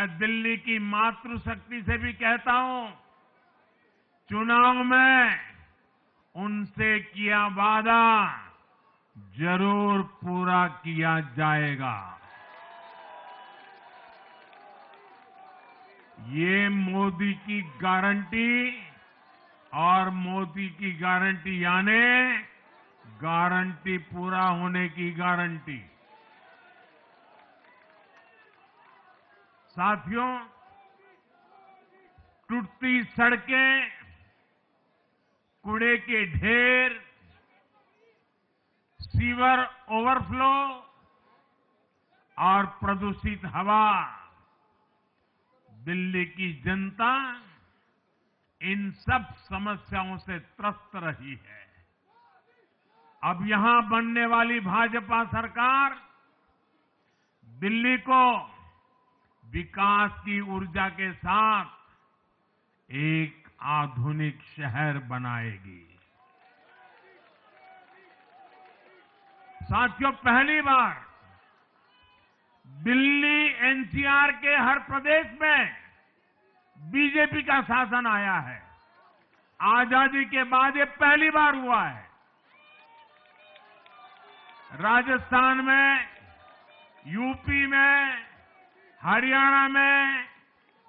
मैं दिल्ली की मातृशक्ति से भी कहता हूं, चुनाव में उनसे किया वादा जरूर पूरा किया जाएगा। ये मोदी की गारंटी और मोदी की गारंटी यानी गारंटी पूरा होने की गारंटी। साथियों, टूटती सड़कें, कूड़े के ढेर, सीवर ओवरफ्लो और प्रदूषित हवा, दिल्ली की जनता इन सब समस्याओं से त्रस्त रही है। अब यहां बनने वाली भाजपा सरकार दिल्ली को विकास की ऊर्जा के साथ एक आधुनिक शहर बनाएगी। साथियों, पहली बार दिल्ली एनसीआर के हर प्रदेश में बीजेपी का शासन आया है। आजादी के बाद ये पहली बार हुआ है। राजस्थान में, यूपी में, हरियाणा में,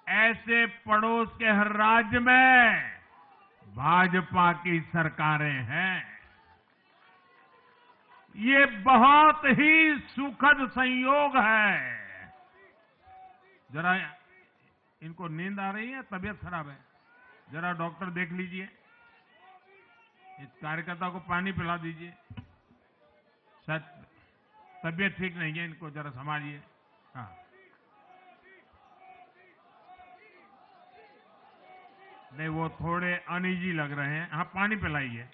ऐसे पड़ोस के हर राज्य में भाजपा की सरकारें हैं। ये बहुत ही सुखद संयोग है। जरा इनको नींद आ रही है, तबीयत खराब है, जरा डॉक्टर देख लीजिए। इस कार्यकर्ता को पानी पिला दीजिए, शायद तबीयत ठीक नहीं है, इनको जरा संभालिए। हाँ, नहीं, वो थोड़े अनईजी लग रहे हैं। हाँ, पानी पिलाइए,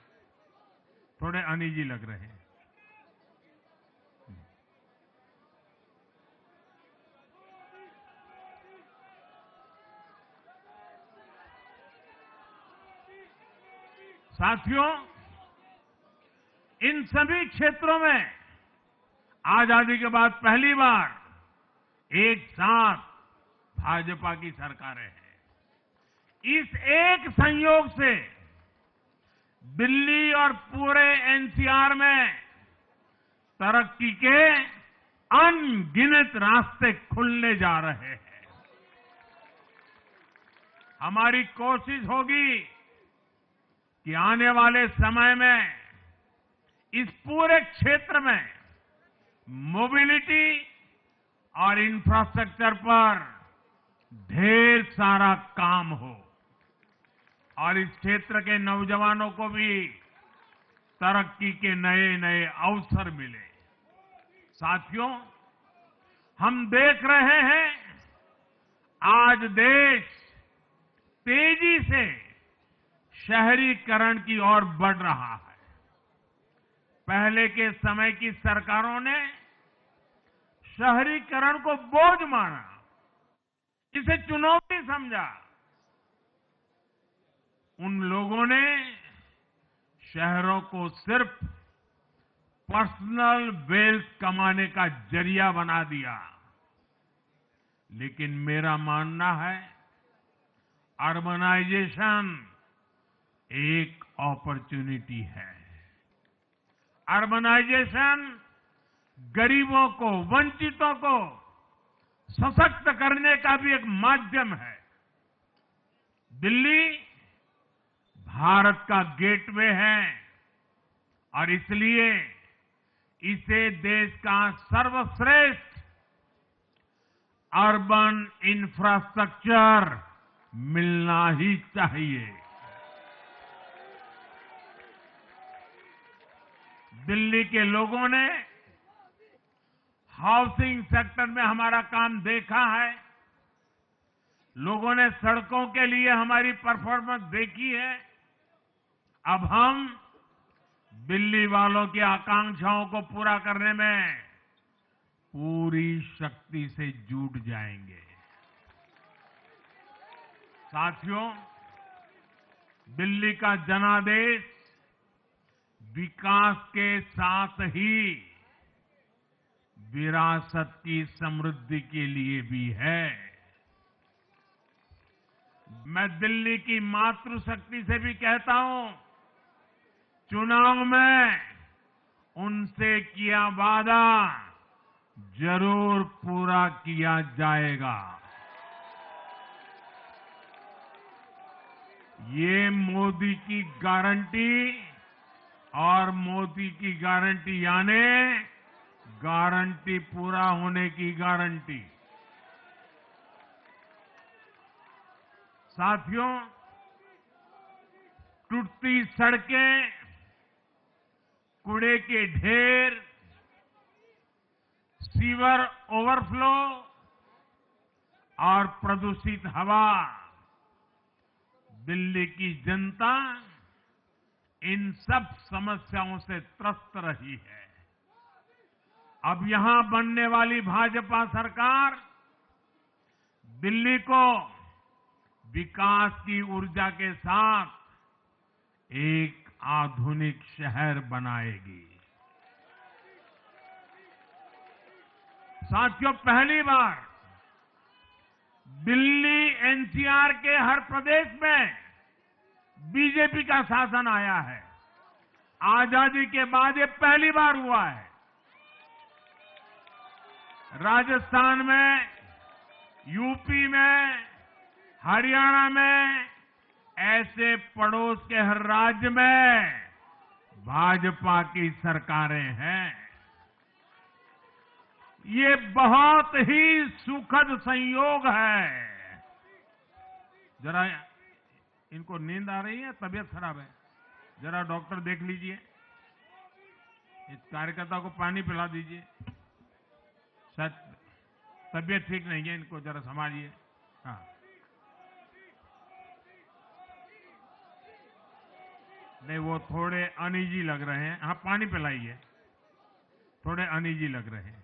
थोड़े अनईजी लग रहे हैं। साथियों, इन सभी क्षेत्रों में आजादी के बाद पहली बार एक साथ भाजपा की सरकारें हैं। इस एक संयोग से दिल्ली और पूरे एनसीआर में तरक्की के अनगिनत रास्ते खुलने जा रहे हैं। हमारी कोशिश होगी कि आने वाले समय में इस पूरे क्षेत्र में मोबिलिटी और इंफ्रास्ट्रक्चर पर ढेर सारा काम हो और इस क्षेत्र के नौजवानों को भी तरक्की के नए नए अवसर मिले। साथियों, हम देख रहे हैं आज देश तेजी से शहरीकरण की ओर बढ़ रहा है। पहले के समय की सरकारों ने शहरीकरण को बोझ माना, इसे चुनौती समझा। उन लोगों ने शहरों को सिर्फ पर्सनल वेल्थ कमाने का जरिया बना दिया। लेकिन मेरा मानना है, अर्बनाइजेशन एक अपॉर्चुनिटी है। अर्बनाइजेशन गरीबों को, वंचितों को सशक्त करने का भी एक माध्यम है। दिल्ली भारत का गेटवे है और इसलिए इसे देश का सर्वश्रेष्ठ अर्बन इंफ्रास्ट्रक्चर मिलना ही चाहिए। दिल्ली के लोगों ने हाउसिंग सेक्टर में हमारा काम देखा है। लोगों ने सड़कों के लिए हमारी परफॉर्मेंस देखी है। अब हम दिल्ली वालों की आकांक्षाओं को पूरा करने में पूरी शक्ति से जुट जाएंगे। साथियों, दिल्ली का जनादेश विकास के साथ ही विरासत की समृद्धि के लिए भी है। मैं दिल्ली की मातृशक्ति से भी कहता हूं, चुनाव में उनसे किया वादा जरूर पूरा किया जाएगा। ये मोदी की गारंटी और मोदी की गारंटी यानी गारंटी पूरा होने की गारंटी। साथियों, टूटती सड़कें, कूड़े के ढेर, सीवर ओवरफ्लो और प्रदूषित हवा, दिल्ली की जनता इन सब समस्याओं से त्रस्त रही है। अब यहां बनने वाली भाजपा सरकार दिल्ली को विकास की ऊर्जा के साथ एक आधुनिक शहर बनाएगी। साथियों, पहली बार दिल्ली एनसीआर के हर प्रदेश में बीजेपी का शासन आया है। आजादी के बाद ये पहली बार हुआ है। राजस्थान में, यूपी में, हरियाणा में, ऐसे पड़ोस के हर राज्य में भाजपा की सरकारें हैं। ये बहुत ही सुखद संयोग है। जरा इनको नींद आ रही है, तबीयत खराब है, जरा डॉक्टर देख लीजिए। इस कार्यकर्ता को पानी पिला दीजिए, शायद तबीयत ठीक नहीं है, इनको जरा संभालिए। हाँ, नहीं, वो थोड़े अनईजी लग रहे हैं। हाँ, पानी पिलाइए, थोड़े अनईजी लग रहे हैं।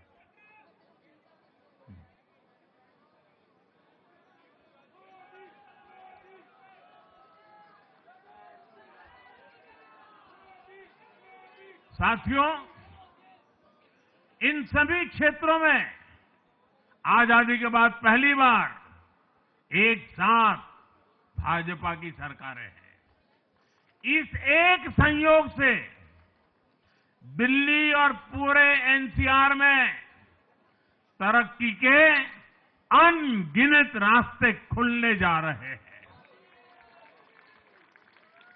साथियों, इन सभी क्षेत्रों में आजादी के बाद पहली बार एक साथ भाजपा की सरकारें हैं। इस एक संयोग से दिल्ली और पूरे एनसीआर में तरक्की के अनगिनत रास्ते खुलने जा रहे हैं।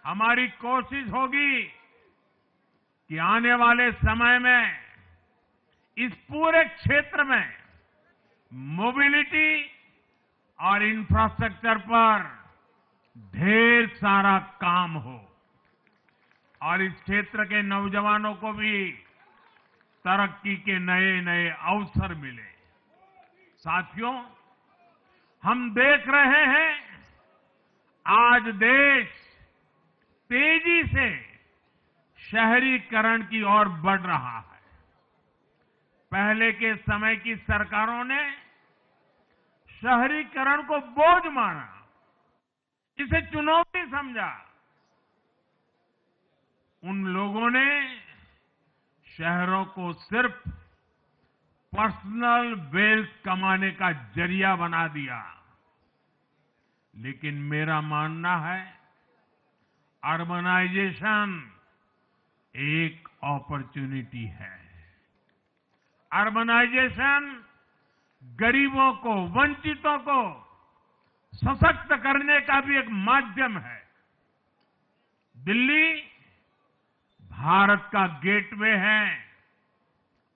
हमारी कोशिश होगी कि आने वाले समय में इस पूरे क्षेत्र में मोबिलिटी और इंफ्रास्ट्रक्चर पर ढेर सारा काम हो और इस क्षेत्र के नौजवानों को भी तरक्की के नए नए अवसर मिले। साथियों, हम देख रहे हैं आज देश तेजी से शहरीकरण की ओर बढ़ रहा है। पहले के समय की सरकारों ने शहरीकरण को बोझ माना, इसे चुनौती समझा। उन लोगों ने शहरों को सिर्फ पर्सनल वेल्थ कमाने का जरिया बना दिया। लेकिन मेरा मानना है, अर्बनाइजेशन एक अपॉर्चुनिटी है। अर्बनाइजेशन गरीबों को, वंचितों को सशक्त करने का भी एक माध्यम है। दिल्ली भारत का गेटवे है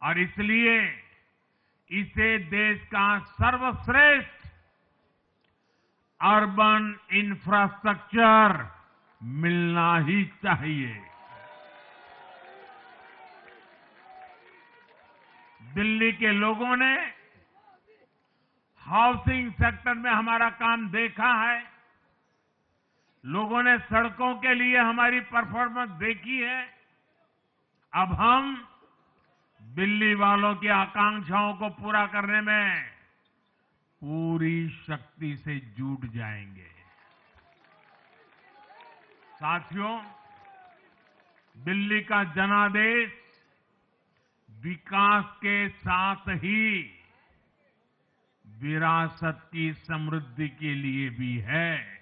और इसलिए इसे देश का सर्वश्रेष्ठ अर्बन इंफ्रास्ट्रक्चर मिलना ही चाहिए। दिल्ली के लोगों ने हाउसिंग सेक्टर में हमारा काम देखा है। लोगों ने सड़कों के लिए हमारी परफॉर्मेंस देखी है। अब हम दिल्ली वालों की आकांक्षाओं को पूरा करने में पूरी शक्ति से जुट जाएंगे। साथियों, दिल्ली का जनादेश विकास के साथ ही विरासत की समृद्धि के लिए भी है।